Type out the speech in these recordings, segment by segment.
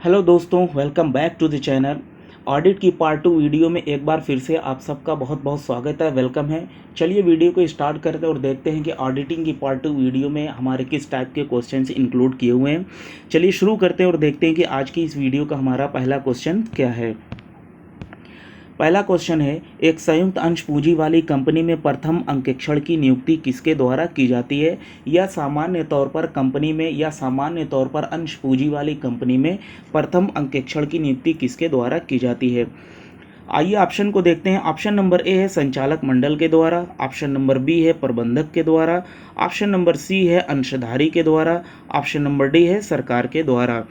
Hello दोस्तों, welcome back to the channel. Audit की part 2 video में एक बार फिर से आप सबका बहुत बहुत स्वागत है, वेलकम है। चलिए वीडियो को स्टार्ट करते हैं और देखते हैं कि ऑडिटिंग की पार्ट 2 वीडियो में हमारे किस टाइप के क्वेश्चन इंक्लूड किए हुए हैं। चलिए शुरू करते हैं और देखते हैं कि आज की इस वीडियो का हमारा पहला क्वेश्चन क्या है। पहला क्वेश्चन है, एक संयुक्त अंश पूंजी वाली कंपनी में प्रथम अंकेक्षण की नियुक्ति किसके द्वारा की जाती है। या सामान्य तौर पर कंपनी में या सामान्य तौर पर अंश पूंजी वाली कंपनी में प्रथम अंकेक्षण की नियुक्ति किसके द्वारा की जाती है। आइए ऑप्शन को देखते हैं। ऑप्शन नंबर ए है संचालक मंडल के द्वारा, ऑप्शन नंबर बी है प्रबंधक के द्वारा, ऑप्शन नंबर सी है अंशधारी के द्वारा, ऑप्शन नंबर डी है सरकार के द्वारा।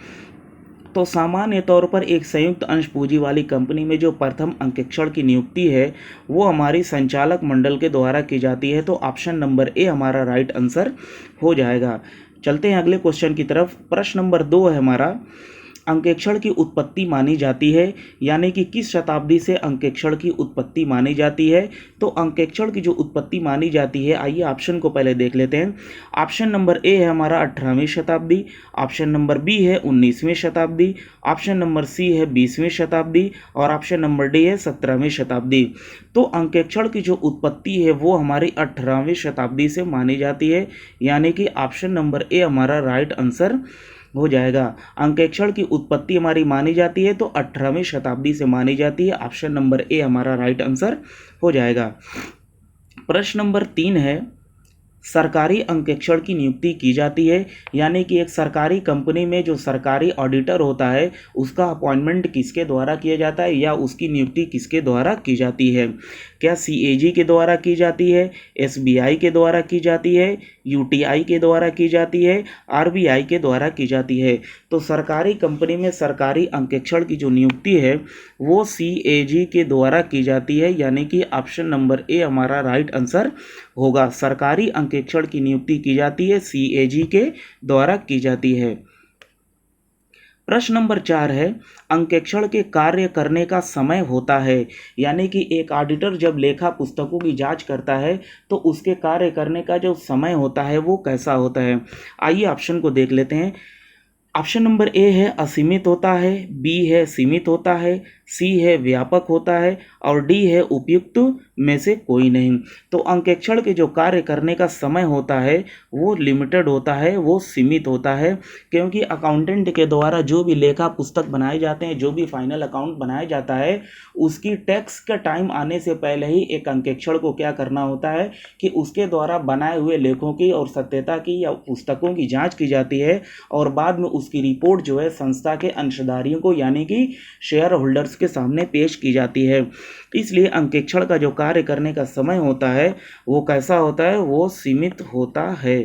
तो सामान्य तौर पर एक संयुक्त अंश पूंजी वाली कंपनी में जो प्रथम अंकेक्षण की नियुक्ति है वो हमारी संचालक मंडल के द्वारा की जाती है। तो ऑप्शन नंबर ए हमारा राइट आंसर हो जाएगा। चलते हैं अगले क्वेश्चन की तरफ। प्रश्न नंबर 2 है हमारा, अंकेक्षण की उत्पत्ति मानी जाती है, यानी कि किस शताब्दी से अंकेक्षण की उत्पत्ति मानी जाती है। तो अंकेक्षण की जो उत्पत्ति मानी जाती है, आइए ऑप्शन को पहले देख लेते हैं। ऑप्शन नंबर ए है हमारा 18वीं शताब्दी, ऑप्शन नंबर बी है 19वीं शताब्दी, ऑप्शन नंबर सी है 20वीं शताब्दी और ऑप्शन नंबर डी है 17वीं शताब्दी। तो अंकेक्षण की जो उत्पत्ति है वो हमारी 18वीं शताब्दी से मानी जाती है, यानी कि ऑप्शन नंबर ए हमारा राइट आंसर हो जाएगा। अंकेक्षण की उत्पत्ति हमारी मानी जाती है तो 18वीं शताब्दी से मानी जाती है। ऑप्शन नंबर ए हमारा राइट आंसर हो जाएगा। प्रश्न नंबर 3 है, सरकारी अंकेक्षण की नियुक्ति की जाती है, यानी कि एक सरकारी कंपनी में जो सरकारी ऑडिटर होता है उसका अपॉइंटमेंट किसके द्वारा किया जाता है या उसकी नियुक्ति किसके द्वारा की जाती है। क्या सीएजी के द्वारा की जाती है, एसबीआई के द्वारा की जाती है, यूटीआई के द्वारा की जाती है, आरबीआई के द्वारा की जाती है। तो सरकारी कंपनी में सरकारी अंकेक्षण की जो नियुक्ति है वो सीएजी के द्वारा की जाती है, यानी कि ऑप्शन नंबर ए हमारा राइट आंसर होगा। सरकारी अंकेक्षण की नियुक्ति की जाती है, सीएजी के द्वारा की जाती है। प्रश्न नंबर 4 है, अंकेक्षण के कार्य करने का समय होता है, यानी कि एक ऑडिटर जब लेखा पुस्तकों की जांच करता है तो उसके कार्य करने का जो समय होता है वो कैसा होता है। आइए ऑप्शन को देख लेते हैं। ऑप्शन नंबर ए है असीमित होता है, बी है सीमित होता है, सी है व्यापक होता है और डी है उपयुक्त में से कोई नहीं। तो अंकेक्षण के जो कार्य करने का समय होता है वो लिमिटेड होता है, वो सीमित होता है, क्योंकि अकाउंटेंट के द्वारा जो भी लेखा पुस्तक बनाए जाते हैं, जो भी फाइनल अकाउंट बनाया जाता है, उसकी टैक्स का टाइम आने से पहले ही एक अंकेक्षण को क्या करना होता है कि उसके द्वारा बनाए हुए लेखों की और सत्यता की या पुस्तकों की जाँच की जाती है और बाद में उसकी रिपोर्ट जो है संस्था के अंशधारियों को यानी कि शेयर होल्डर्स के सामने पेश की जाती है। इसलिए अंकेक्षण का जो कार्य करने का समय होता है वो कैसा होता है, वो सीमित होता है।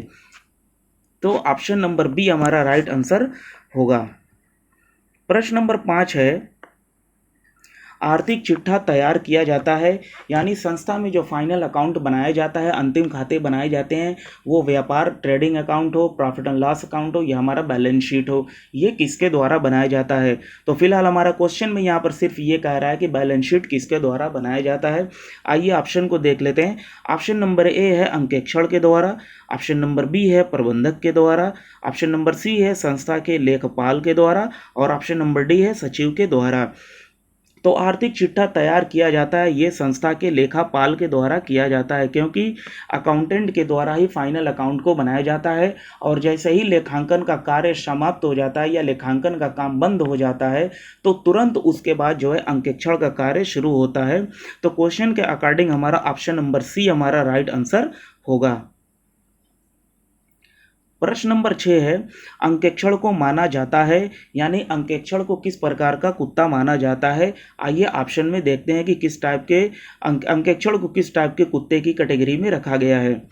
तो ऑप्शन नंबर बी हमारा राइट आंसर होगा। प्रश्न नंबर 5 है, आर्थिक चिट्ठा तैयार किया जाता है, यानी संस्था में जो फाइनल अकाउंट बनाया जाता है, अंतिम खाते बनाए जाते हैं, वो व्यापार ट्रेडिंग अकाउंट हो, प्रॉफिट एंड लॉस अकाउंट हो या हमारा बैलेंस शीट हो, ये किसके द्वारा बनाया जाता है। तो फिलहाल हमारा क्वेश्चन में यहाँ पर सिर्फ ये कह रहा है कि बैलेंस शीट किसके द्वारा बनाया जाता है। आइए ऑप्शन को देख लेते हैं। ऑप्शन नंबर ए है अंकेक्षण के द्वारा, ऑप्शन नंबर बी है प्रबंधक के द्वारा, ऑप्शन नंबर सी है संस्था के लेखपाल के द्वारा और ऑप्शन नंबर डी है सचिव के द्वारा। तो आर्थिक चिट्ठा तैयार किया जाता है ये संस्था के लेखापाल के द्वारा किया जाता है, क्योंकि अकाउंटेंट के द्वारा ही फाइनल अकाउंट को बनाया जाता है और जैसे ही लेखांकन का कार्य समाप्त हो जाता है या लेखांकन का काम बंद हो जाता है तो तुरंत उसके बाद जो है अंकेक्षण का कार्य शुरू होता है। तो क्वेश्चन के अकॉर्डिंग हमारा ऑप्शन नंबर सी हमारा राइट आंसर होगा। प्रश्न नंबर 6 है, अंकेक्षण को माना जाता है, यानी अंकेक्षण को किस प्रकार का कुत्ता माना जाता है। आइए ऑप्शन में देखते हैं कि किस टाइप के अंकेक्षण को किस टाइप के कुत्ते की कैटेगरी में रखा गया है।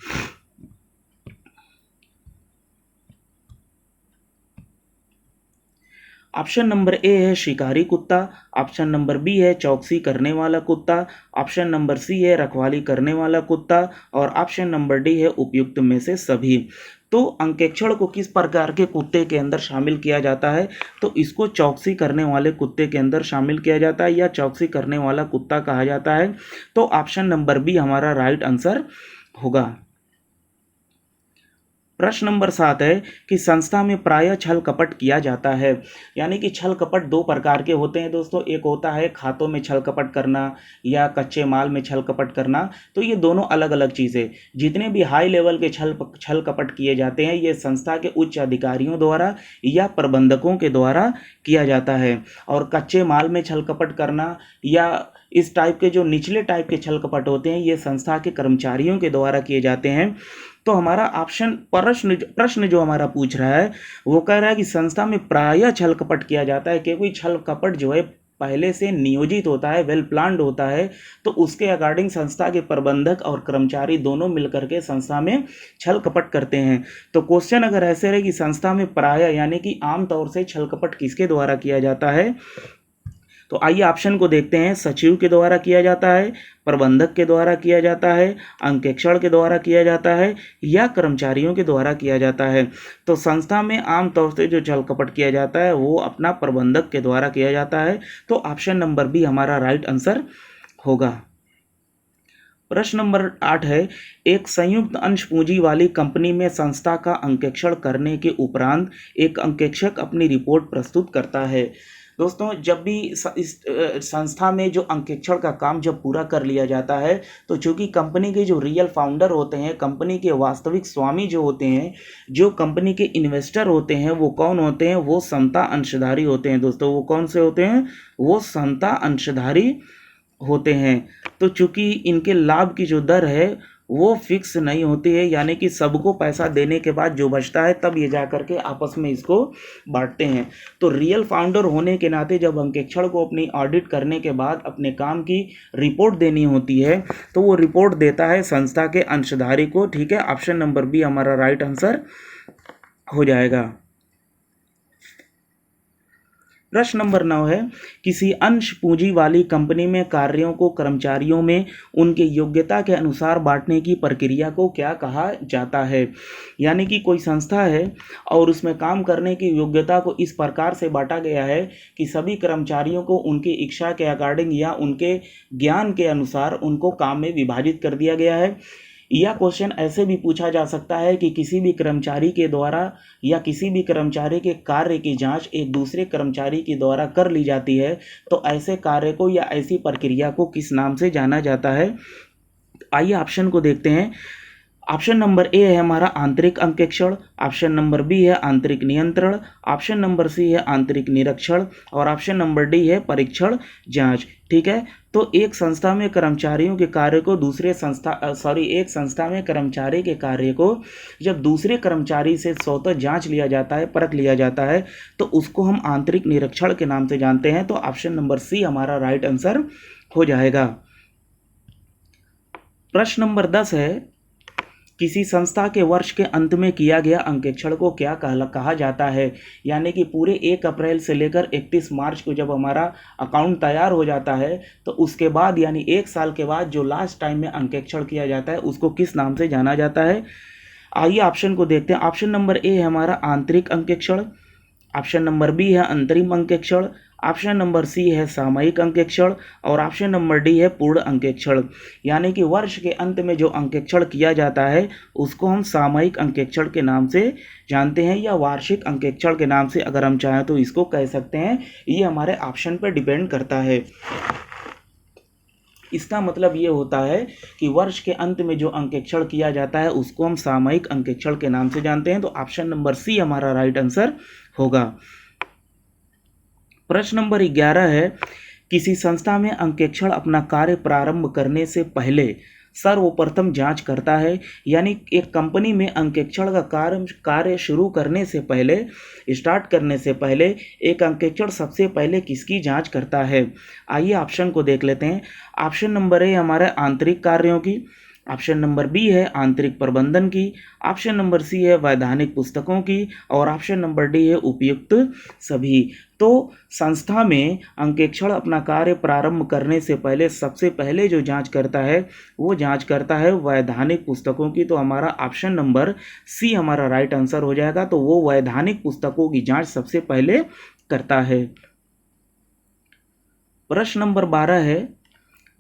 ऑप्शन नंबर ए है शिकारी कुत्ता, ऑप्शन नंबर बी है चौकसी करने वाला कुत्ता, ऑप्शन नंबर सी है रखवाली करने वाला कुत्ता और ऑप्शन नंबर डी है उपयुक्त में से सभी। तो अंकेक्षण को किस प्रकार के कुत्ते के अंदर शामिल किया जाता है, तो इसको चौकसी करने वाले कुत्ते के अंदर शामिल किया जाता है या चौकसी करने वाला कुत्ता कहा जाता है। तो ऑप्शन नंबर बी हमारा राइट आंसर होगा। प्रश्न नंबर 7 है कि संस्था में प्रायः छल कपट किया जाता है। यानी कि छल कपट दो प्रकार के होते हैं दोस्तों, एक होता है खातों में छल कपट करना या कच्चे माल में छल कपट करना। तो ये दोनों अलग अलग चीज़ें, जितने भी हाई लेवल के छल कपट किए जाते हैं ये संस्था के उच्च अधिकारियों द्वारा या प्रबंधकों के द्वारा किया जाता है। और कच्चे माल में छल कपट करना या इस टाइप के जो निचले टाइप के छल कपट होते हैं ये संस्था के कर्मचारियों के द्वारा किए जाते हैं। तो हमारा प्रश्न जो हमारा पूछ रहा है वो कह रहा है कि संस्था में प्रायः छल कपट किया जाता है, क्योंकि छल कपट जो है पहले से नियोजित होता है, वेल प्लान्ड होता है। तो उसके अकॉर्डिंग संस्था के प्रबंधक और कर्मचारी दोनों मिलकर के संस्था में छल कपट करते हैं। तो क्वेश्चन अगर ऐसे रहे कि संस्था में प्रायः यानी कि आमतौर से छल कपट किसके द्वारा किया जाता है, तो आइए ऑप्शन को देखते हैं। सचिव के द्वारा किया जाता है, प्रबंधक के द्वारा किया जाता है, अंकेक्षण के द्वारा किया जाता है या कर्मचारियों के द्वारा किया जाता है। तो संस्था में आमतौर से जो छल कपट किया जाता है वो अपना प्रबंधक के द्वारा किया जाता है। तो ऑप्शन नंबर बी हमारा राइट आंसर होगा। प्रश्न नंबर 8 है, एक संयुक्त अंश पूंजी वाली कंपनी में संस्था का अंकेक्षण करने के उपरांत एक अंकेक्षक अपनी रिपोर्ट प्रस्तुत करता है। दोस्तों जब भी इस संस्था में जो अंकेक्षण का काम जब पूरा कर लिया जाता है तो चूंकि कंपनी के जो रियल फाउंडर होते हैं, कंपनी के वास्तविक स्वामी जो होते हैं, जो कंपनी के इन्वेस्टर होते हैं वो कौन होते हैं, वो समता अंशधारी होते हैं। दोस्तों वो कौन से होते हैं, वो समता अंशधारी होते हैं। तो चूंकि इनके लाभ की जो दर है वो फिक्स नहीं होती है, यानी कि सबको पैसा देने के बाद जो बचता है तब ये जा करके आपस में इसको बांटते हैं। तो रियल फाउंडर होने के नाते जब अंकेक्षण को अपनी ऑडिट करने के बाद अपने काम की रिपोर्ट देनी होती है तो वो रिपोर्ट देता है संस्था के अंशधारी को। ठीक है, ऑप्शन नंबर बी हमारा राइट आंसर हो जाएगा। प्रश्न नंबर 9 है, किसी अंश पूंजी वाली कंपनी में कार्यों को कर्मचारियों में उनके योग्यता के अनुसार बांटने की प्रक्रिया को क्या कहा जाता है। यानी कि कोई संस्था है और उसमें काम करने की योग्यता को इस प्रकार से बांटा गया है कि सभी कर्मचारियों को उनकी इच्छा के अकॉर्डिंग या उनके ज्ञान के अनुसार उनको काम में विभाजित कर दिया गया है। यह क्वेश्चन ऐसे भी पूछा जा सकता है कि किसी भी कर्मचारी के द्वारा या किसी भी कर्मचारी के कार्य की जांच एक दूसरे कर्मचारी के द्वारा कर ली जाती है, तो ऐसे कार्य को या ऐसी प्रक्रिया को किस नाम से जाना जाता है। आइए ऑप्शन को देखते हैं। ऑप्शन नंबर ए है हमारा आंतरिक अंकेक्षण, ऑप्शन नंबर बी है आंतरिक नियंत्रण, ऑप्शन नंबर सी है आंतरिक निरीक्षण और ऑप्शन नंबर डी है परीक्षण जांच। ठीक है, तो एक संस्था में कर्मचारियों के कार्य को एक संस्था में कर्मचारी के कार्य को जब दूसरे कर्मचारी से स्वतः जांच लिया जाता है, परख लिया जाता है, तो उसको हम आंतरिक निरीक्षण के नाम से जानते हैं। तो ऑप्शन नंबर सी हमारा राइट आंसर हो जाएगा। प्रश्न नंबर 10 है, किसी संस्था के वर्ष के अंत में किया गया अंकेक्षण को क्या कहा जाता है। यानी कि पूरे 1 अप्रैल से लेकर 31 मार्च को जब हमारा अकाउंट तैयार हो जाता है तो उसके बाद यानी 1 साल के बाद जो लास्ट टाइम में अंकेक्षण किया जाता है उसको किस नाम से जाना जाता है। आइए ऑप्शन को देखते हैं। ऑप्शन नंबर ए है हमारा आंतरिक अंकेक्षण, ऑप्शन नंबर बी है अंतरिम अंकेक्षण, ऑप्शन नंबर सी है सामयिक अंकेक्षण और ऑप्शन नंबर डी है पूर्ण अंकेक्षण। यानी कि वर्ष के अंत में जो अंकेक्षण किया जाता है उसको हम सामयिक अंकेक्षण के नाम से जानते हैं या वार्षिक अंकेक्षण के नाम से अगर हम चाहें तो इसको कह सकते हैं। ये हमारे ऑप्शन पर डिपेंड करता है। इसका मतलब ये होता है कि वर्ष के अंत में जो अंकेक्षण किया जाता है उसको हम सामयिक अंकेक्षण के नाम से जानते हैं। तो ऑप्शन नंबर सी हमारा राइट आंसर होगा। प्रश्न नंबर 11 है, किसी संस्था में अंकेक्षण अपना कार्य प्रारंभ करने से पहले सर्वप्रथम जांच करता है। यानी एक कंपनी में अंकेक्षण का कार्य शुरू करने से पहले, स्टार्ट करने से पहले एक अंकेक्षण सबसे पहले किसकी जांच करता है। आइए ऑप्शन को देख लेते हैं। ऑप्शन नंबर ए हमारे आंतरिक कार्यों की, ऑप्शन नंबर बी है आंतरिक प्रबंधन की, ऑप्शन नंबर सी है वैधानिक पुस्तकों की और ऑप्शन नंबर डी है उपयुक्त सभी। तो संस्था में अंकेक्षण अपना कार्य प्रारंभ करने से पहले सबसे पहले जो जांच करता है वो जांच करता है वैधानिक पुस्तकों की। तो हमारा ऑप्शन नंबर सी हमारा राइट आंसर हो जाएगा। तो वो वैधानिक पुस्तकों की जांच सबसे पहले करता है। प्रश्न नंबर 12 है,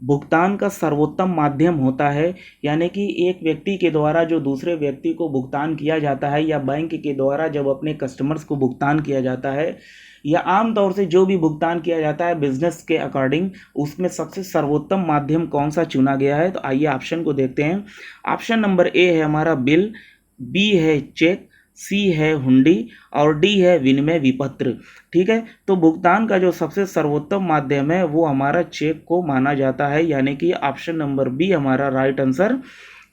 भुगतान का सर्वोत्तम माध्यम होता है, यानी कि एक व्यक्ति के द्वारा जो दूसरे व्यक्ति को भुगतान किया जाता है या बैंक के द्वारा जब अपने कस्टमर्स को भुगतान किया जाता है या आम तौर से जो भी भुगतान किया जाता है बिजनेस के अकॉर्डिंग, उसमें सबसे सर्वोत्तम माध्यम कौन सा चुना गया है? तो आइए ऑप्शन को देखते हैं। ऑप्शन नंबर ए है हमारा बिल, बी है चेक, सी है हुंडी और डी है विनिमय विपत्र। ठीक है, तो भुगतान का जो सबसे सर्वोत्तम माध्यम है वो हमारा चेक को माना जाता है, यानी कि ऑप्शन नंबर बी हमारा राइट आंसर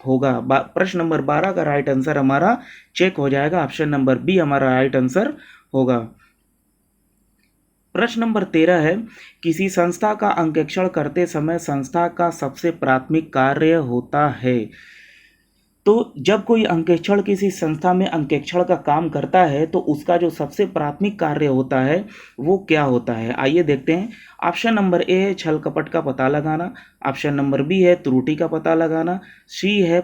होगा। प्रश्न नंबर 12 का राइट आंसर हमारा चेक हो जाएगा, ऑप्शन नंबर बी हमारा राइट आंसर होगा। प्रश्न नंबर 13 है, किसी संस्था का अंकेक्षण करते समय संस्था का सबसे प्राथमिक कार्य होता है। तो जब कोई अंकेक्षण किसी संस्था में अंकेक्षण का काम करता है तो उसका जो सबसे प्राथमिक कार्य होता है वो क्या होता है? आइए देखते हैं। ऑप्शन नंबर ए है छल कपट का पता लगाना, ऑप्शन नंबर बी है त्रुटि का पता लगाना, सी है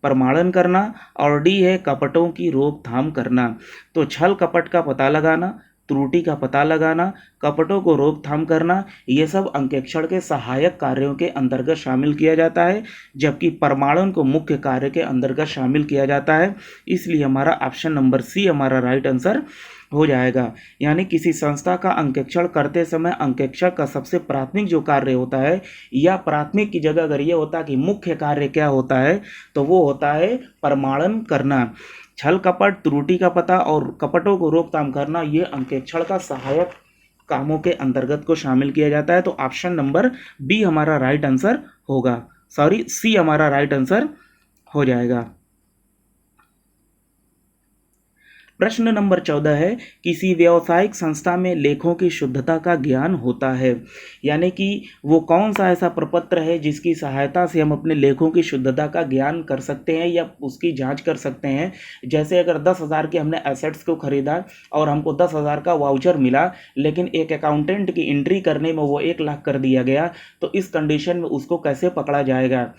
प्रमाणन करना और डी है कपटों की रोकथाम करना। तो छल कपट का पता लगाना, त्रुटि का पता लगाना, कपटों को रोकथाम करना, ये सब अंकेक्षण के सहायक कार्यों के अंतर्गत शामिल किया जाता है, जबकि प्रमाणन को मुख्य कार्य के अंतर्गत शामिल किया जाता है। इसलिए हमारा ऑप्शन नंबर सी हमारा राइट आंसर हो जाएगा। यानी किसी संस्था का अंकेक्षण करते समय अंकेक्षक का सबसे प्राथमिक जो कार्य होता है, या प्राथमिक की जगह अगर ये होता कि मुख्य कार्य क्या होता है, तो वो होता है प्रमाणन करना। छल कपट, त्रुटि का पता और कपटों को रोकथाम करना, ये अंकेक्षण का सहायक कामों के अंतर्गत को शामिल किया जाता है। तो ऑप्शन नंबर बी हमारा राइट आंसर होगा, सॉरी सी हमारा राइट आंसर हो जाएगा। प्रश्न नंबर 14 है, किसी व्यावसायिक संस्था में लेखों की शुद्धता का ज्ञान होता है, यानी कि वो कौन सा ऐसा प्रपत्र है जिसकी सहायता से हम अपने लेखों की शुद्धता का ज्ञान कर सकते हैं या उसकी जांच कर सकते हैं। जैसे अगर 10,000 के हमने एसेट्स को खरीदा और हमको 10,000 का वाउचर मिला, लेकिन एक अकाउंटेंट की एंट्री करने में वो 1 लाख कर दिया गया, तो इस कंडीशन में उसको कैसे पकड़ा जाएगा?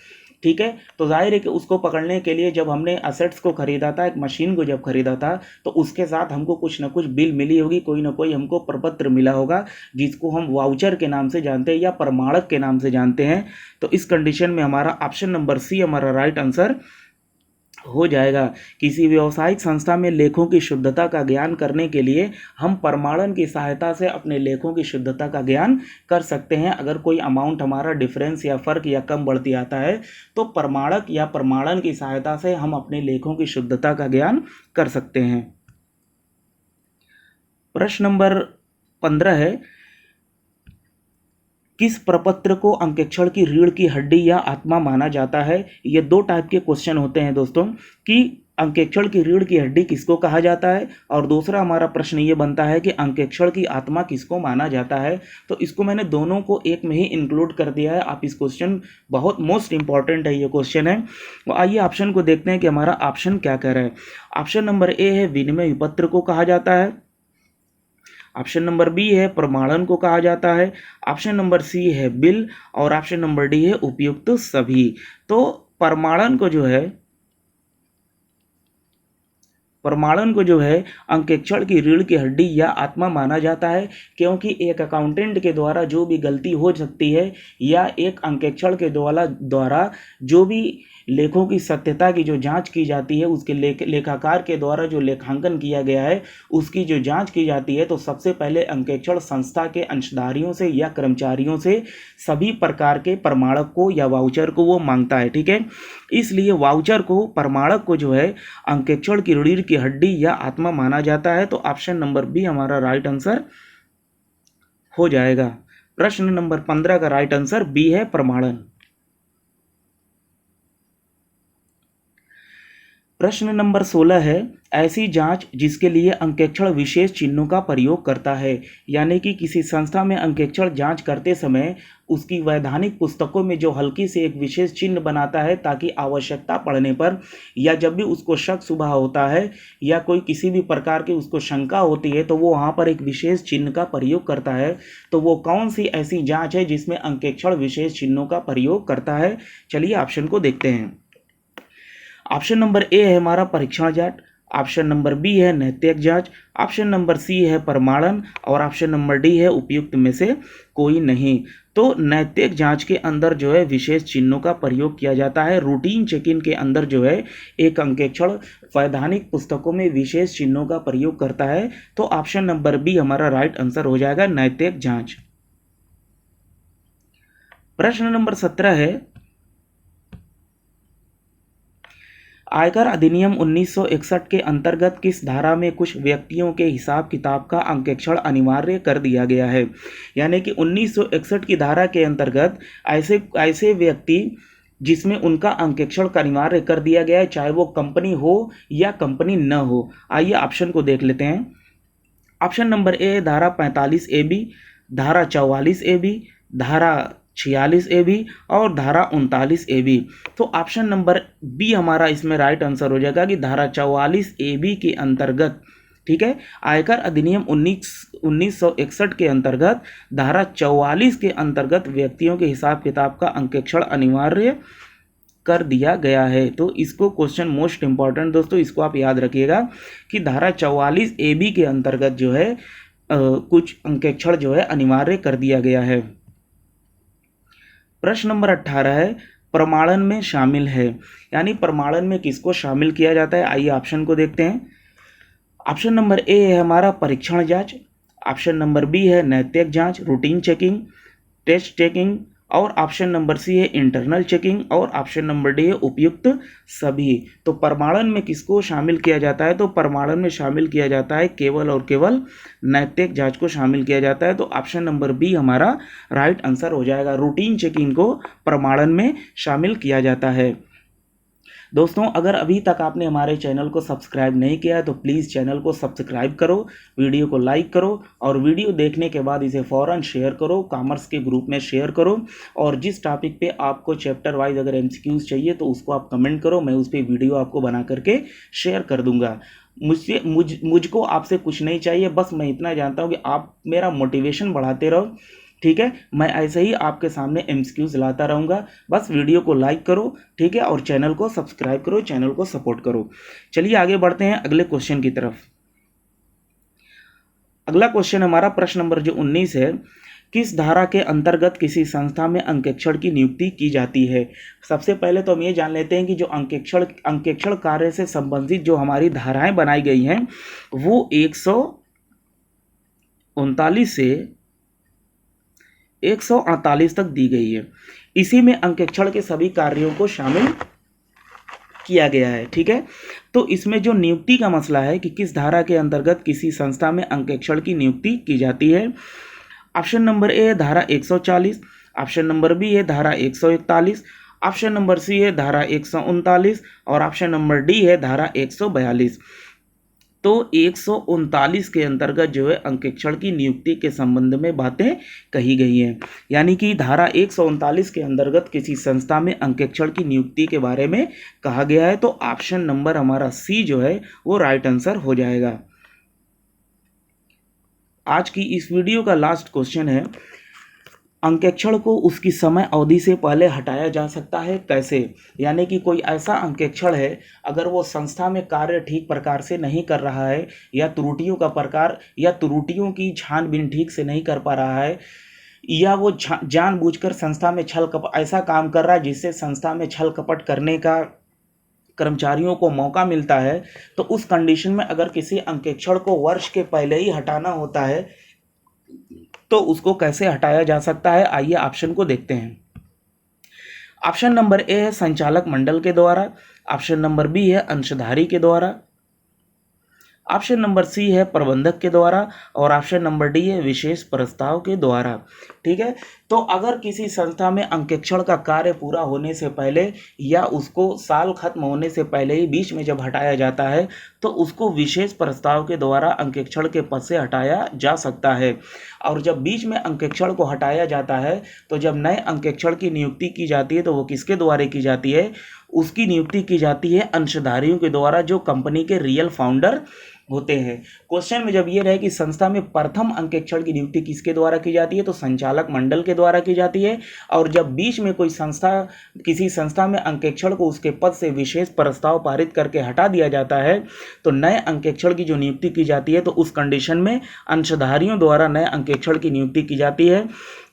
ठीक है, तो जाहिर है कि उसको पकड़ने के लिए जब हमने असेट्स को खरीदा था, एक मशीन को जब खरीदा था, तो उसके साथ हमको कुछ ना कुछ बिल मिली होगी, कोई ना कोई हमको प्रपत्र मिला होगा जिसको हम वाउचर के नाम से जानते हैं या प्रमाणक के नाम से जानते हैं। तो इस कंडीशन में हमारा ऑप्शन नंबर सी हमारा राइट आंसर हो जाएगा। किसी व्यावसायिक संस्था में लेखों की शुद्धता का ज्ञान करने के लिए हम प्रमाणन की सहायता से अपने लेखों की शुद्धता का ज्ञान कर सकते हैं। अगर कोई अमाउंट हमारा डिफरेंस या फर्क या कम बढ़ती आता है तो प्रमाणक या प्रमाणन की सहायता से हम अपने लेखों की शुद्धता का ज्ञान कर सकते हैं। प्रश्न नंबर 15 है, किस प्रपत्र को अंकेक्षण की रीढ़ की हड्डी या आत्मा माना जाता है? ये 2 टाइप के क्वेश्चन होते हैं दोस्तों, कि अंकेक्षण की रीढ़ की हड्डी किसको कहा जाता है, और दूसरा हमारा प्रश्न ये बनता है कि अंकेक्षण की आत्मा किसको माना जाता है। तो इसको मैंने दोनों को एक में ही इंक्लूड कर दिया है। आप इस क्वेश्चन बहुत मोस्ट इंपॉर्टेंट है ये क्वेश्चन है। तो आइए ऑप्शन को देखते हैं कि हमारा ऑप्शन क्या कह रहा है। ऑप्शन नंबर ए है विनिमय विपत्र को कहा जाता है, ऑप्शन नंबर बी है प्रमाणन को कहा जाता है, ऑप्शन नंबर सी है बिल और ऑप्शन नंबर डी है उपयुक्त सभी। तो प्रमाणन को जो है अंकेक्षण की रीढ़ की हड्डी या आत्मा माना जाता है, क्योंकि एक अकाउंटेंट के द्वारा जो भी गलती हो सकती है या एक अंकेक्षण के द्वारा जो भी लेखों की सत्यता की जो जांच की जाती है, उसके लेखाकार के द्वारा जो लेखांकन किया गया है उसकी जो जांच की जाती है, तो सबसे पहले अंकेक्षण संस्था के अंशधारियों से या कर्मचारियों से सभी प्रकार के प्रमाणक को या वाउचर को वो मांगता है। ठीक है, इसलिए वाउचर को, प्रमाणक को जो है अंकेक्षण की रीढ़ की हड्डी या आत्मा माना जाता है। तो ऑप्शन नंबर बी हमारा राइट आंसर हो जाएगा। प्रश्न नंबर 15 का राइट आंसर बी है प्रमाणन। प्रश्न नंबर 16 है, ऐसी जांच जिसके लिए अंकेक्षण विशेष चिन्हों का प्रयोग करता है, यानी कि किसी संस्था में अंकेक्षण जांच करते समय उसकी वैधानिक पुस्तकों में जो हल्की से एक विशेष चिन्ह बनाता है, ताकि आवश्यकता पड़ने पर या जब भी उसको शक शुबा होता है या कोई किसी भी प्रकार की उसको शंका होती है तो वो वहाँ पर एक विशेष चिन्ह का प्रयोग करता है। तो वो कौन सी ऐसी जाँच है जिसमें अंकेक्षण विशेष चिन्हों का प्रयोग करता है? चलिए ऑप्शन को देखते हैं। ऑप्शन नंबर ए है हमारा परीक्षण जांच, ऑप्शन नंबर बी है नैतिक जांच, ऑप्शन नंबर सी है प्रमाणन और ऑप्शन नंबर डी है उपयुक्त में से कोई नहीं। तो नैतिक जांच के अंदर जो है विशेष चिन्हों का प्रयोग किया जाता है। रूटीन चेक इन के अंदर जो है एक अंकेक्षण वैधानिक पुस्तकों में विशेष चिन्हों का प्रयोग करता है। तो ऑप्शन नंबर बी हमारा राइट आंसर हो जाएगा, नैतिक जांच। प्रश्न नंबर 17 है, आयकर अधिनियम 1961 के अंतर्गत किस धारा में कुछ व्यक्तियों के हिसाब किताब का अंकेक्षण अनिवार्य कर दिया गया है। यानी कि 1961 की धारा के अंतर्गत ऐसे व्यक्ति जिसमें उनका अंकेक्षण अनिवार्य कर दिया गया है, चाहे वो कंपनी हो या कंपनी न हो। आइए ऑप्शन को देख लेते हैं। ऑप्शन नंबर ए धारा 45 ए बी, धारा 44 ए बी, धारा 46 ए बी और धारा 39 ए बी। तो ऑप्शन नंबर बी हमारा इसमें राइट आंसर हो जाएगा कि धारा 44 ए बी के अंतर्गत, ठीक है, आयकर अधिनियम 1961 के अंतर्गत धारा 44 के अंतर्गत व्यक्तियों के हिसाब किताब का अंकेक्षण अनिवार्य कर दिया गया है। तो इसको क्वेश्चन मोस्ट इंपॉर्टेंट दोस्तों, इसको आप याद रखिएगा कि धारा 44 ए बी के अंतर्गत जो है कुछ अंकेक्षण जो है अनिवार्य कर दिया गया है। प्रश्न नंबर 18 है, प्रमाणन में शामिल है, यानी प्रमाणन में किसको शामिल किया जाता है। आइए ऑप्शन को देखते हैं। ऑप्शन नंबर ए है हमारा परीक्षण जांच, ऑप्शन नंबर बी है नैतिक जांच रूटीन चेकिंग टेस्ट चेकिंग और ऑप्शन नंबर सी है इंटरनल चेकिंग और ऑप्शन नंबर डी है उपयुक्त सभी। तो प्रमाणन में किसको शामिल किया जाता है, तो प्रमाणन में शामिल किया जाता है केवल और केवल नैतिक जांच को शामिल किया जाता है। तो ऑप्शन नंबर बी हमारा राइट आंसर हो जाएगा, रूटीन चेकिंग को प्रमाणन में शामिल किया जाता है। दोस्तों अगर अभी तक आपने हमारे चैनल को सब्सक्राइब नहीं किया है तो प्लीज़ चैनल को सब्सक्राइब करो, वीडियो को लाइक करो और वीडियो देखने के बाद इसे फ़ौरन शेयर करो, कॉमर्स के ग्रुप में शेयर करो। और जिस टॉपिक पे आपको चैप्टर वाइज अगर एमसीक्यूज़ चाहिए तो उसको आप कमेंट करो, मैं उस पर वीडियो आपको बना करके शेयर कर दूंगा। मुझको आपसे कुछ नहीं चाहिए, बस मैं इतना जानता हूँ कि आप मेरा मोटिवेशन बढ़ाते रहो, ठीक है। मैं ऐसे ही आपके सामने एमसीक्यूज़ लाता रहूँगा। बस वीडियो को लाइक करो, ठीक है, और चैनल को सब्सक्राइब करो, चैनल को सपोर्ट करो। चलिए आगे बढ़ते हैं अगले क्वेश्चन की तरफ। अगला क्वेश्चन हमारा प्रश्न नंबर जो 19 है, किस धारा के अंतर्गत किसी संस्था में अंकेक्षण की नियुक्ति की जाती है। सबसे पहले तो हम ये जान लेते हैं कि जो अंकेक्षण कार्य से संबंधित जो हमारी धाराएं बनाई गई हैं वो 139 से 148 तक दी गई है। इसी में अंकेक्षण के सभी कार्यों को शामिल किया गया है, ठीक है। तो इसमें जो नियुक्ति का मसला है कि किस धारा के अंतर्गत किसी संस्था में अंकेक्षण की नियुक्ति की जाती है। ऑप्शन नंबर ए है धारा 140, ऑप्शन नंबर बी है धारा 141, ऑप्शन नंबर सी है धारा 139 और ऑप्शन नंबर डी है धारा 142। तो 139 के अंतर्गत जो है अंकेक्षण की नियुक्ति के संबंध में बातें कही गई हैं। यानी कि धारा 139 के अंतर्गत किसी संस्था में अंकेक्षण की नियुक्ति के बारे में कहा गया है। तो ऑप्शन नंबर हमारा सी जो है वो राइट आंसर हो जाएगा। आज की इस वीडियो का लास्ट क्वेश्चन है, अंकेक्षण को उसकी समय अवधि से पहले हटाया जा सकता है कैसे। यानी कि कोई ऐसा अंकेक्षण है अगर वो संस्था में कार्य ठीक प्रकार से नहीं कर रहा है या त्रुटियों का प्रकार या त्रुटियों की छानबीन ठीक से नहीं कर पा रहा है या वो जानबूझकर संस्था में छल कपट ऐसा काम कर रहा है जिससे संस्था में छल कपट करने का कर्मचारियों को मौका मिलता है, तो उस कंडीशन में अगर किसी अंकेक्षण को वर्ष के पहले ही हटाना होता है तो उसको कैसे हटाया जा सकता है। आइए ऑप्शन को देखते हैं। ऑप्शन नंबर ए है संचालक मंडल के द्वारा, ऑप्शन नंबर बी है अंशधारी के द्वारा, ऑप्शन नंबर सी है प्रबंधक के द्वारा और ऑप्शन नंबर डी है विशेष प्रस्ताव के द्वारा, ठीक है। तो अगर किसी संस्था में अंकेक्षण का कार्य पूरा होने से पहले या उसको साल खत्म होने से पहले ही बीच में जब हटाया जाता है तो उसको विशेष प्रस्ताव के द्वारा अंकेक्षण के पद से हटाया जा सकता है। और जब बीच में अंकेक्षण को हटाया जाता है तो जब नए अंकेक्षण की नियुक्ति की जाती है तो वो किसके द्वारा की जाती है, उसकी नियुक्ति की जाती है अंशधारियों के द्वारा जो कंपनी के रियल फाउंडर होते हैं। क्वेश्चन में जब ये रहे कि संस्था में प्रथम अंकेक्षण की नियुक्ति किसके द्वारा की जाती है, तो संचालक मंडल के द्वारा की जाती है। और जब बीच में कोई संस्था, किसी संस्था में अंकेक्षण को उसके पद से विशेष प्रस्ताव पारित करके हटा दिया जाता है, तो नए अंकेक्षण की जो नियुक्ति की जाती है, तो उस कंडीशन में अंशधारियों द्वारा नए अंकेक्षण की नियुक्ति की जाती है।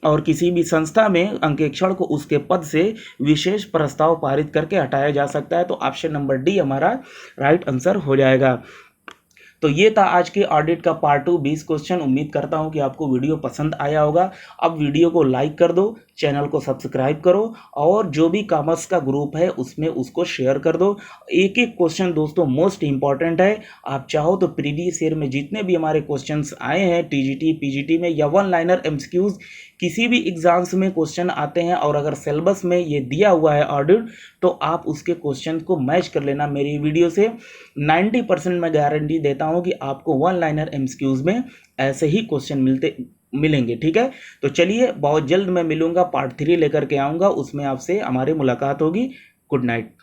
और किसी भी संस्था में अंकेक्षण को उसके पद से विशेष प्रस्ताव पारित करके हटाया जा सकता है। तो ऑप्शन नंबर डी हमारा राइट आंसर हो जाएगा। तो ये था आज के ऑडिट का पार्ट 2 20 क्वेश्चन। उम्मीद करता हूँ कि आपको वीडियो पसंद आया होगा। अब वीडियो को लाइक कर दो, चैनल को सब्सक्राइब करो और जो भी कॉमर्स का ग्रुप है उसमें उसको शेयर कर दो। एक एक क्वेश्चन दोस्तों मोस्ट इंपॉर्टेंट है। आप चाहो तो प्रीवियस ईयर में जितने भी हमारे क्वेश्चंस आए हैं टीजीटी पीजीटी में या वन लाइनर एमसीक्यूज, किसी भी एग्जाम्स में क्वेश्चन आते हैं और अगर सिलेबस में ये दिया हुआ है ऑडिट, तो आप उसके क्वेश्चन को मैच कर लेना मेरी वीडियो से। 90% मैं गारंटी देता हूँ कि आपको वन लाइनर एमसीक्यूज में ऐसे ही क्वेश्चन मिलेंगे। ठीक है, तो चलिए बहुत जल्द मैं मिलूंगा, पार्ट 3 लेकर के आऊँगा, उसमें आपसे हमारी मुलाकात होगी। Good night.